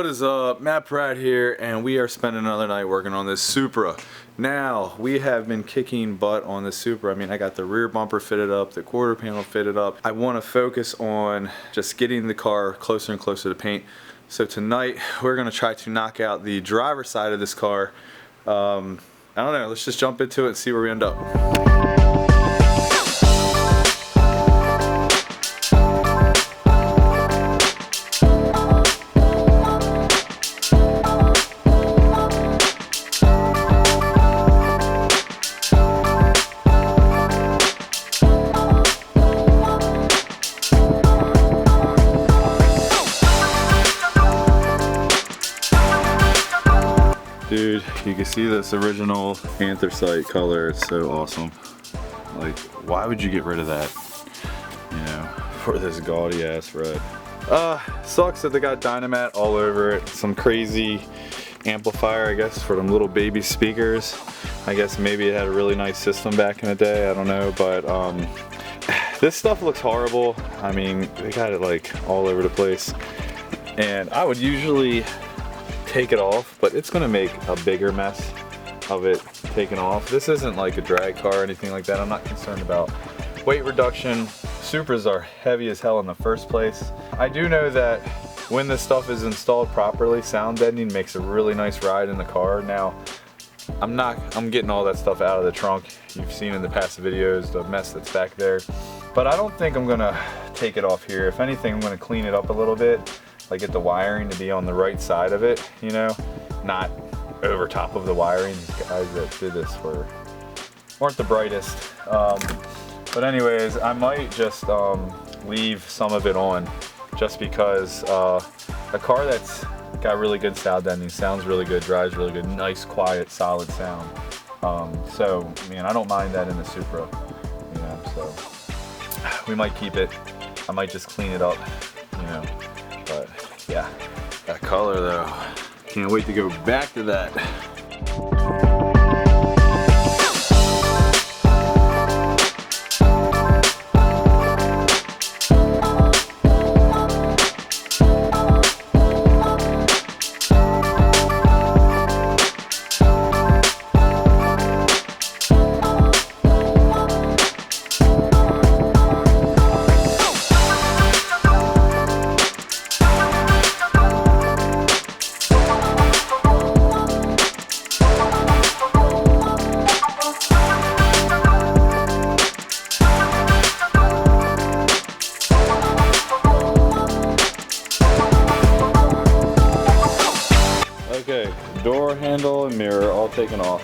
What is up? Matt Pratt here, and we are spending another night working on this Supra. Now, we have been kicking butt on this Supra. I mean, I got the rear bumper fitted up, the quarter panel fitted up. I want to focus on just getting the car closer and closer to paint. So tonight, we're going to try to knock out the driver's side of this car. I don't know, let's just jump into it and see where we end up. Dude, you can see this original anthracite color. It's so awesome. Like, why would you get rid of that, you know, for this gaudy ass red? Sucks that they got Dynamat all over it. Some crazy amplifier, I guess, for them little baby speakers. I guess maybe it had a really nice system back in the day, I don't know, but this stuff looks horrible. I mean, they got it like all over the place. And I would usually take it off, but it's gonna make a bigger mess of it taken off. This isn't like a drag car or anything like that. I'm not concerned about weight reduction. Supras are heavy as hell in the first place. I do know that when this stuff is installed properly, sound deadening makes a really nice ride in the car. Now, I'm getting all that stuff out of the trunk. You've seen in the past videos the mess that's back there. But I don't think I'm gonna take it off here. If anything, I'm gonna clean it up a little bit. Like get the wiring to be on the right side of it, you know, not over top of the wiring. These guys that did this weren't the brightest. But anyways, I might just leave some of it on just because a car that's got really good sound deadening, sounds really good, drives really good, nice, quiet, solid sound. So, I mean, I don't mind that in the Supra, you know, so we might keep it. I might just clean it up, you know. But yeah, that color though, can't wait to go back to that. Okay, door handle and mirror all taken off.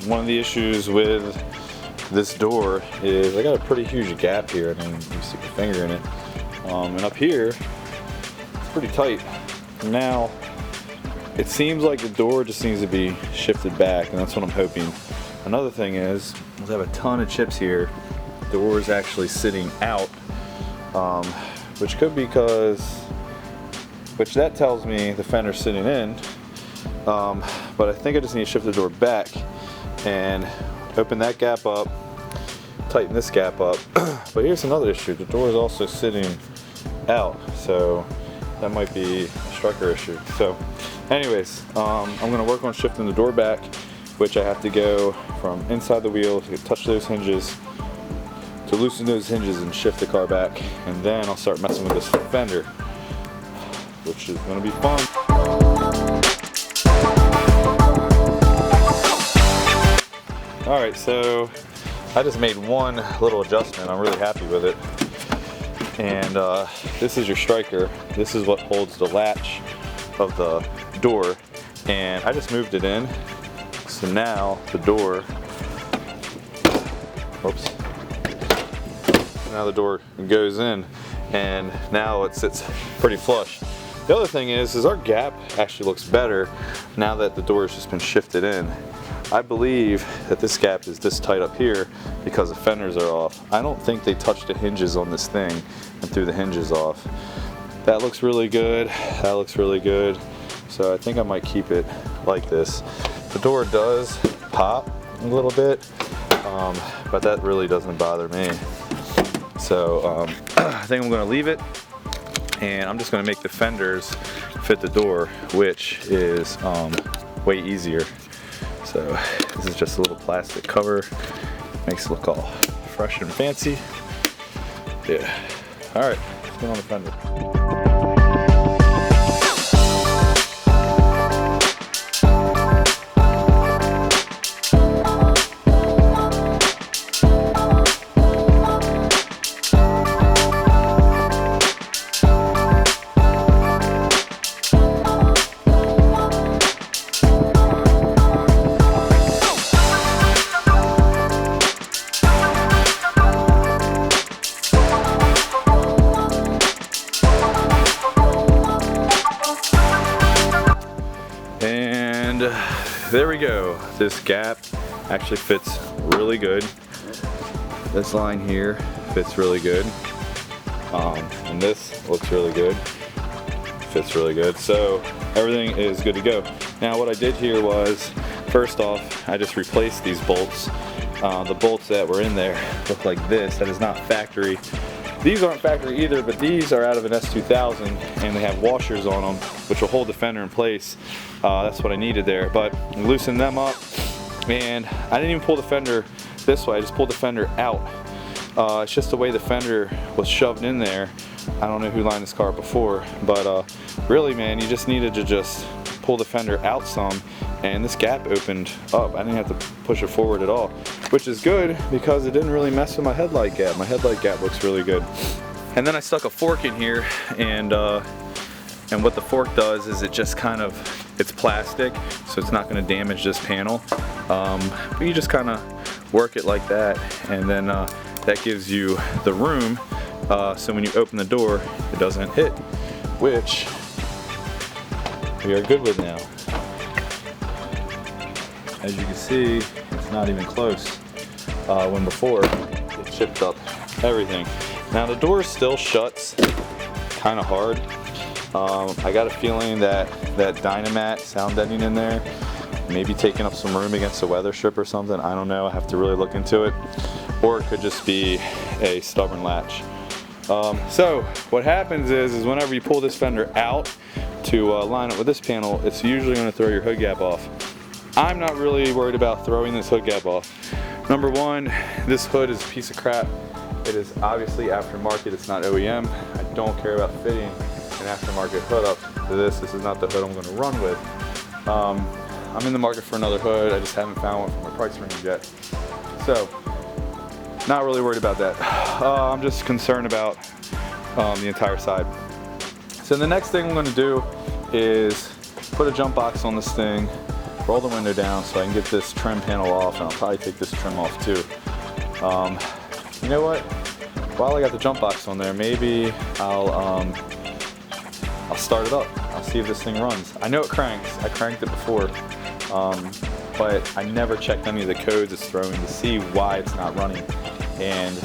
One of the issues with this door is I got a pretty huge gap here. I mean, you stick your finger in it. And up here, it's pretty tight. Now, it seems like the door just needs to be shifted back, and that's what I'm hoping. Another thing is, I have a ton of chips here. The door is actually sitting out, which could be because which that tells me the fender's sitting in, but I think I just need to shift the door back and open that gap up, tighten this gap up. But here's another issue, the door is also sitting out, so that might be a striker issue. So anyways, I'm gonna work on shifting the door back, which I have to go from inside the wheel to touch those hinges, to loosen those hinges and shift the car back, and then I'll start messing with this fender, which is going to be fun. Alright, so I just made one little adjustment. I'm really happy with it. And this is your striker. This is what holds the latch of the door. And I just moved it in. So now the door, whoops. Now the door goes in, and now it sits pretty flush. The other thing is our gap actually looks better now that the door has just been shifted in. I believe that this gap is this tight up here because the fenders are off. I don't think they touched the hinges on this thing and threw the hinges off. That looks really good. That looks really good. So I think I might keep it like this. The door does pop a little bit, but that really doesn't bother me. So I think I'm gonna leave it. and I'm just going to make the fenders fit the door, which is way easier. So this is just a little plastic cover, makes it look all fresh and fancy. Yeah. All right, let's get on the fender. And there we go. This gap actually fits really good. This line here fits really good. And this looks really good. Fits really good. So everything is good to go. Now what I did here was, first off, I just replaced these bolts. The bolts that were in there look like this. That is not factory. These aren't factory either, but these are out of an S2000 and they have washers on them which will hold the fender in place. That's what I needed there, but I loosened them up and I didn't even pull the fender this way, I just pulled the fender out. It's just the way the fender was shoved in there. I don't know who lined this car up before, but really, man, you just needed to just pull the fender out some and this gap opened up. I didn't have to push it forward at all, which is good because it didn't really mess with my headlight gap. My headlight gap looks really good. And then I stuck a fork in here, and what the fork does is it just kind of, it's plastic, so it's not going to damage this panel. But you just kind of work it like that, and then that gives you the room, so when you open the door, it doesn't hit, which we are good with now. As you can see, it's not even close. When before, it chipped up everything. Now the door still shuts kind of hard. I got a feeling that Dynamat sound deadening in there maybe taking up some room against the weather strip or something. I don't know, I have to really look into it. Or it could just be a stubborn latch. So what happens is whenever you pull this fender out to line up with this panel, it's usually going to throw your hood gap off. I'm not really worried about throwing this hood gap off. Number one, this hood is a piece of crap. It is obviously aftermarket, it's not OEM. I don't care about fitting an aftermarket hood up to this. This is not the hood I'm gonna run with. I'm in the market for another hood. I just haven't found one for my price range yet. So, not really worried about that. I'm just concerned about the entire side. So the next thing I'm gonna do is put a jump box on this thing, roll the window down so I can get this trim panel off, and I'll probably take this trim off too. You know what? While I got the jump box on there, maybe I'll start it up. I'll see if this thing runs. I know it cranks. I cranked it before, but I never checked any of the codes it's throwing to see why it's not running. And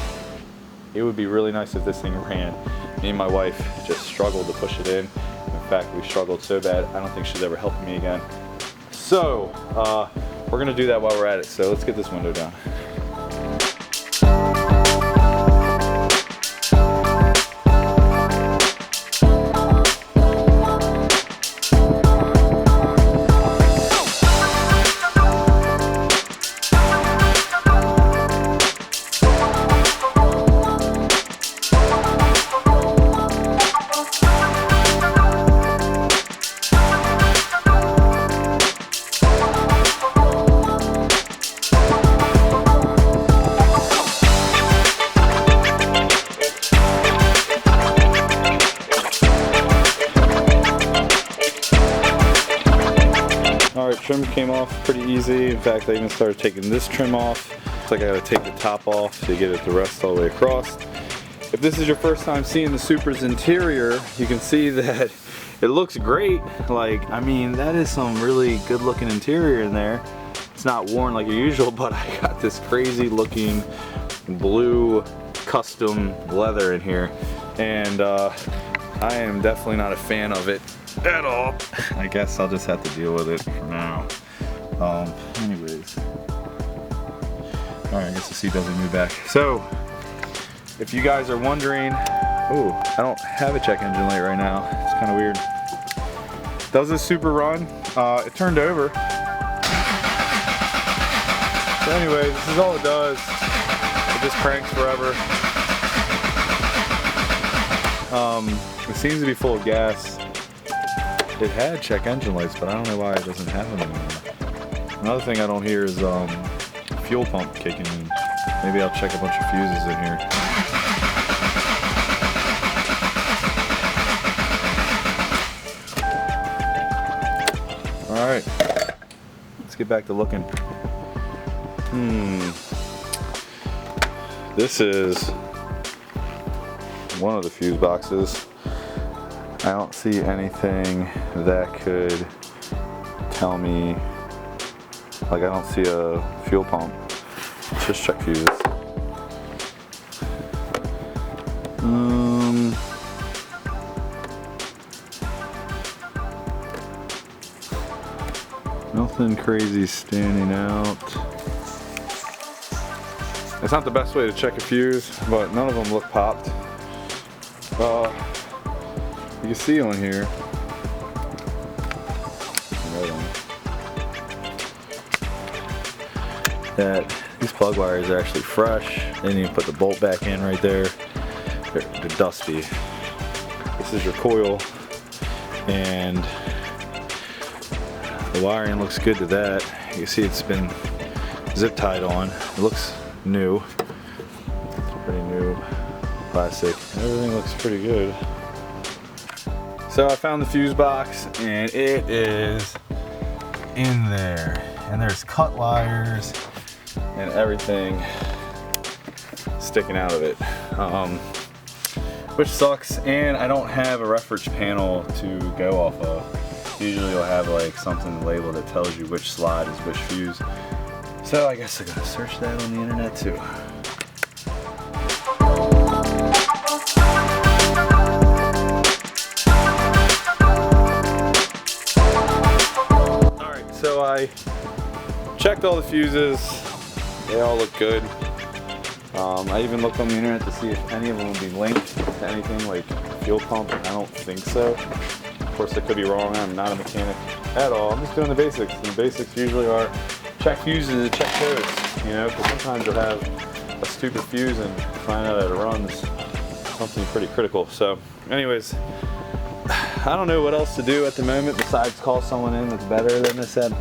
it would be really nice if this thing ran. Me and my wife just struggled to push it in. In fact, we struggled so bad, I don't think she's ever helping me again. So, we're gonna do that while we're at it. So let's get this window down. Alright, trim came off pretty easy. In fact, I even started taking this trim off. It's like I gotta take the top off to get it to rest all the way across. If this is your first time seeing the Supra's interior, you can see that it looks great. Like, I mean, that is some really good looking interior in there. It's not worn like usual, but I got this crazy looking blue custom leather in here. And I am definitely not a fan of it at all. I guess I'll just have to deal with it for now. Anyways. Alright, I guess the seat doesn't move back. So, if you guys are wondering Oh, I don't have a check engine light right now. It's kind of weird. Does this super run? It turned over. So anyway, this is all it does. It just cranks forever. It seems to be full of gas. It had check engine lights, but I don't know why it doesn't have them anymore. Another thing I don't hear is fuel pump kicking in. Maybe I'll check a bunch of fuses in here. Alright, let's get back to looking. This is one of the fuse boxes. I don't see anything that could tell me, like I don't see a fuel pump. Let's just check fuses. Nothing crazy standing out. It's not the best way to check a fuse, but none of them look popped. You can see on here that these plug wires are actually fresh. Then you put the bolt back in right there. They're dusty. This is your coil, and the wiring looks good to that. You can see it's been zip tied on. It looks new. It's pretty new plastic. Everything looks pretty good. So I found the fuse box, and it is in there. And there's cut wires and everything sticking out of it, which sucks. And I don't have a reference panel to go off of. Usually you'll have like something labeled that tells you which slide is which fuse. So I guess I gotta search that on the internet too. Alright, so I checked all the fuses. They all look good. I even looked on the internet to see if any of them would be linked to anything like fuel pump. I don't think so. Of course, I could be wrong. I'm not a mechanic at all. I'm just doing the basics. And the basics usually are check fuses and check codes. You know, because sometimes you'll have a stupid fuse and find out that it runs something pretty critical. So, anyways, I don't know what else to do at the moment besides call someone in that's better than this at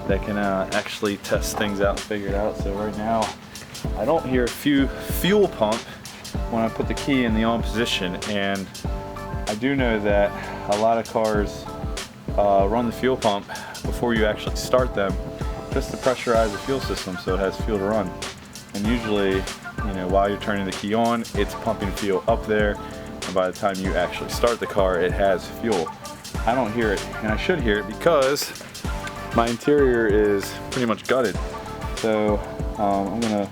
that can actually test things out and figure it out. So right now, I don't hear a fuel pump when I put the key in the on position, and I do know that a lot of cars run the fuel pump before you actually start them, just to pressurize the fuel system so it has fuel to run. And usually, you know, while you're turning the key on, it's pumping fuel up there, and by the time you actually start the car, it has fuel. I don't hear it, and I should hear it because my interior is pretty much gutted. So I'm gonna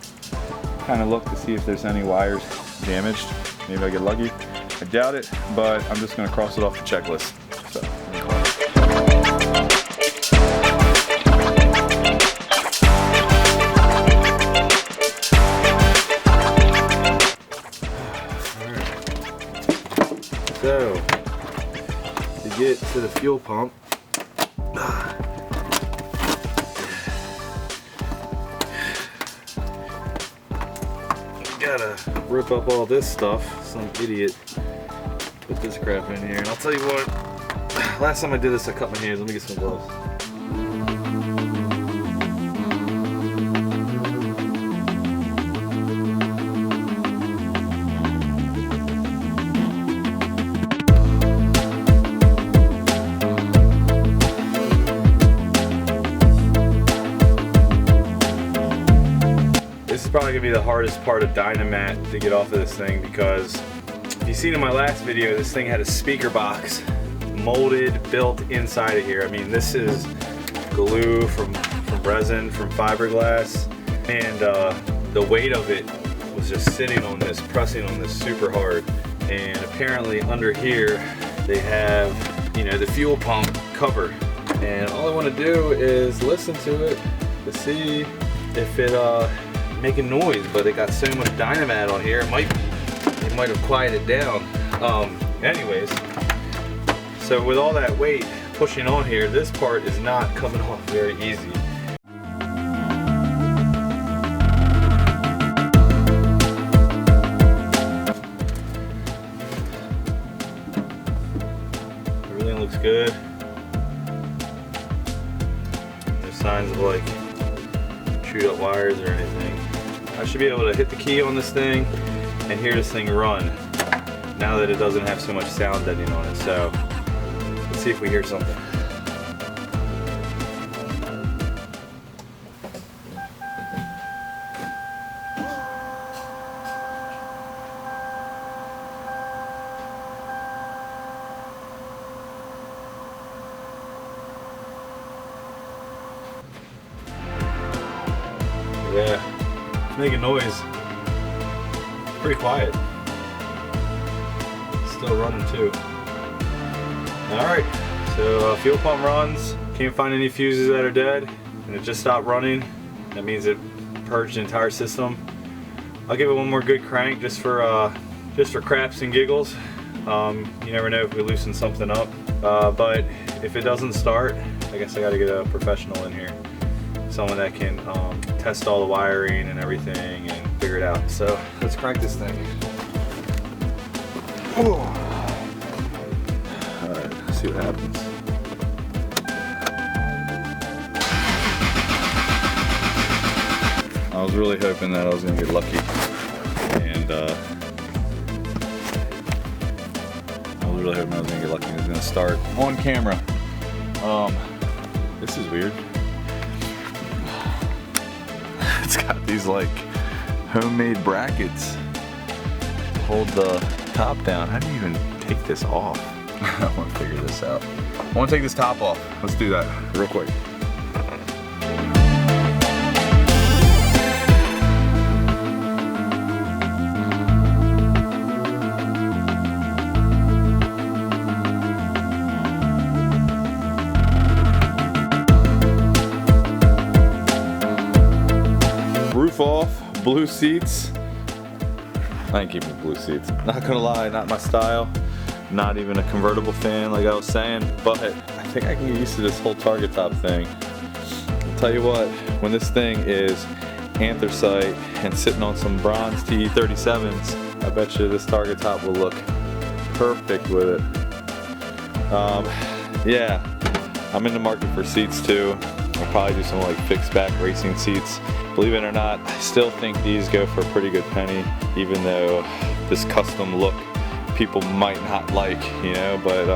kind of look to see if there's any wires damaged. Maybe I get lucky. I doubt it, but I'm just gonna cross it off the checklist. So. So, to get to the fuel pump, gotta rip up all this stuff. Some idiot put this crap in here, and I'll tell you what, last time I did this I cut my hands. Let me get some gloves. This is probably gonna be the hardest part of Dynamat to get off of this thing, because if you've seen in my last video, this thing had a speaker box molded, built inside of here. I mean, this is glue from resin, from fiberglass, and the weight of it was just sitting on this, pressing on this super hard. And apparently under here, they have, you know, the fuel pump cover. And all I want to do is listen to it to see if it making noise, but it got so much Dynamat on here, it it might have quieted down. Anyways, so with all that weight pushing on here, this part is not coming off very easy. Everything looks good. There's signs of like chewed up wires or anything. I should be able to hit the key on this thing and hear this thing run now that it doesn't have so much sound deadening on it. So let's see if we hear something. Yeah, it's making noise. Pretty quiet. Still running too. Alright, so fuel pump runs. Can't find any fuses that are dead, and it just stopped running. That means it purged the entire system. I'll give it one more good crank just for craps and giggles. You never know if we loosen something up. But if it doesn't start, I guess I got to get a professional in here. Someone that can test all the wiring and everything and figure it out. So let's crank this thing. Alright, let's see what happens. I was really hoping that I was going to get lucky, and I was really hoping I was going to get lucky and it was going to start on camera. This is weird. It's got these like homemade brackets to hold the top down. How do you even take this off? I want to figure this out. I want to take this top off. Let's do that real quick. Roof off, blue seats. I ain't keeping blue seats. Not gonna lie, not my style. Not even a convertible fan like I was saying, but I think I can get used to this whole target top thing. I'll tell you what, when this thing is anthracite and sitting on some bronze TE37s, I bet you this target top will look perfect with it. Yeah, I'm in the market for seats too. I'll probably do some like fixed back racing seats. Believe it or not, I still think these go for a pretty good penny, even though this custom look people might not like, you know, but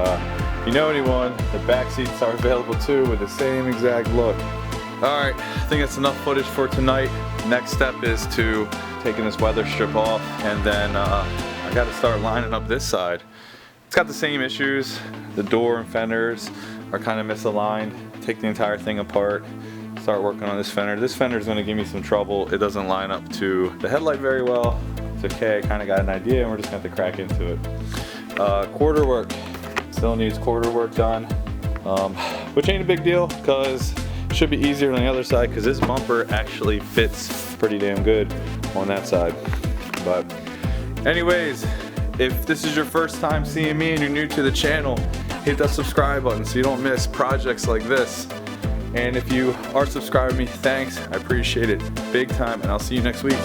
you know anyone, the back seats are available too with the same exact look. Alright, I think that's enough footage for tonight. Next step is to taking this weather strip off, and then I gotta start lining up this side. It's got the same issues. The door and fenders are kind of misaligned. Take the entire thing apart, start working on this fender. This fender is going to give me some trouble. It doesn't line up to the headlight very well. It's okay, I kind of got an idea and we're just going to have to crack into it. Quarter work, still needs quarter work done, which ain't a big deal because it should be easier on the other side because this bumper actually fits pretty damn good on that side. But anyways, if this is your first time seeing me and you're new to the channel, hit that subscribe button so you don't miss projects like this. And if you are subscribing to me, thanks, I appreciate it big time, and I'll see you next week.